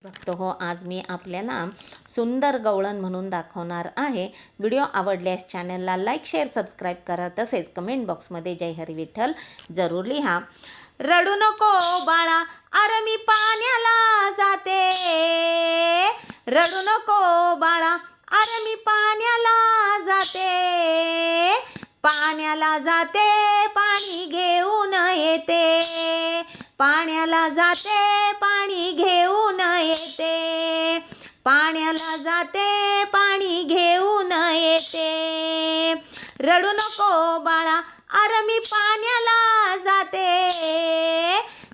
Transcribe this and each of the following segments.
भक्त हो, आज मी आपल्याला सुंदर गवळण म्हणून दाखवणार आहे। व्हिडिओ आवडल्यास चॅनलला लाईक शेअर सबस्क्राईब करा, तसेच कमेंट बॉक्समध्ये जय हरी विठ्ठल जरूर लिहा। रडू नको बाळा अरे मी पाण्याला जाते, रडू नको बाळा अरे मी पाण्याला जाते, पाण्याला जाते पाणी घेऊन येते, पाण्याला जाते पाणी घेऊन येते, पाण्याला जाते पाणी घेऊन येते। रडू नको बाळा अरे मी पाण्याला जाते,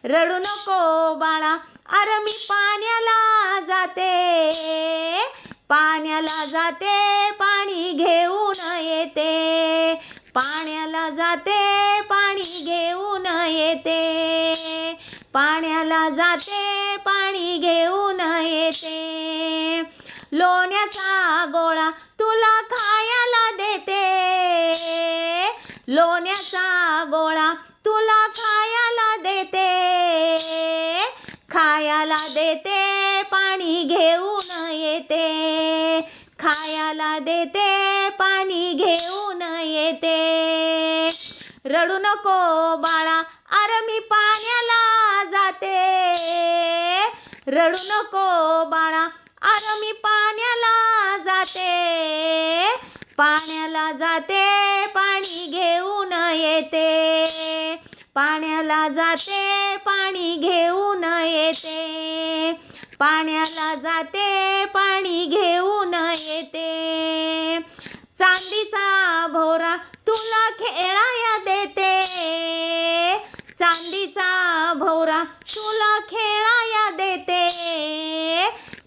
रडू नको बाळा अरे मी पाण्याला जाते, पाण्याला जाते पाणी घेऊन येते, पाण्याला जाते पाणी घेऊन येते, पाण्याला जाते पाणी घेऊन येते। लोण्याचा गोळा तुला खायला देते, लोण्याचा गोळा तुला खायला देते, खायला देते पाणी घेऊन येते, खायला देते पाणी घेऊन येते। रडू नको बाळा अरे मी पाण्याला जाते, रडू नको बाळा अरे मी पाण्याला जाते, पाण्याला जाते पाणी घेऊन येते, पाण्याला जाते पाणी घेऊन येते, पाण्याला जाते पाणी घेऊन येते। चांदीचा भोवरा तुला खेळाया देते, चांदीचा भोवरा तुला खेळाया देते,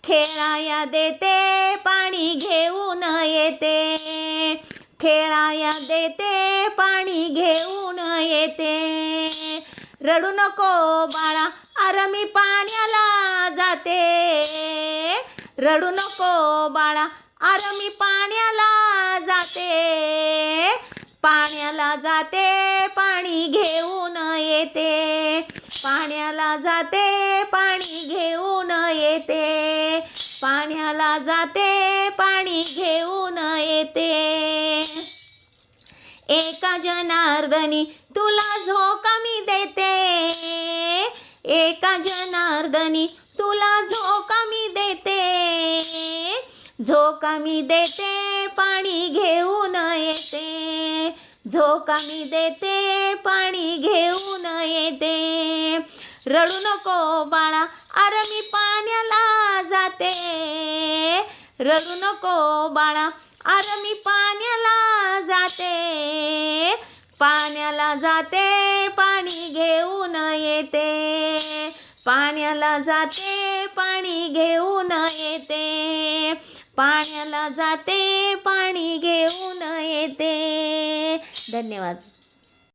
खेळाया देते पाणी घेऊन येते, खेळाया देते पाणी घेऊन येते। रडू नको बाळा अरे मी पाण्याला जाते, रडू नको बाळा अरे मी पाण्याला जाते, पाण्याला जाते पाणी घेऊन येते, पाण्याला जाते पाणी घेऊन येते, पाण्याला जाते पाणी घेऊन येते। एका जनार्दनी तुला झोका मी देते, एका जनार्दनी तुला झोका मी देते, झोका मी देते पाणी घेऊन येते, झोका मी देते पाणी घेऊन येते। रडू नको बाळा अरे मी पाण्याला जाते, रडू नको बाळा अरे मी पाण्याला जाते, पाण्याला जाते पाणी घेऊन येते, पाण्याला जाते पाणी घेऊन येते, पाण्याला जाते पाणी घेऊन येते। धन्यवाद।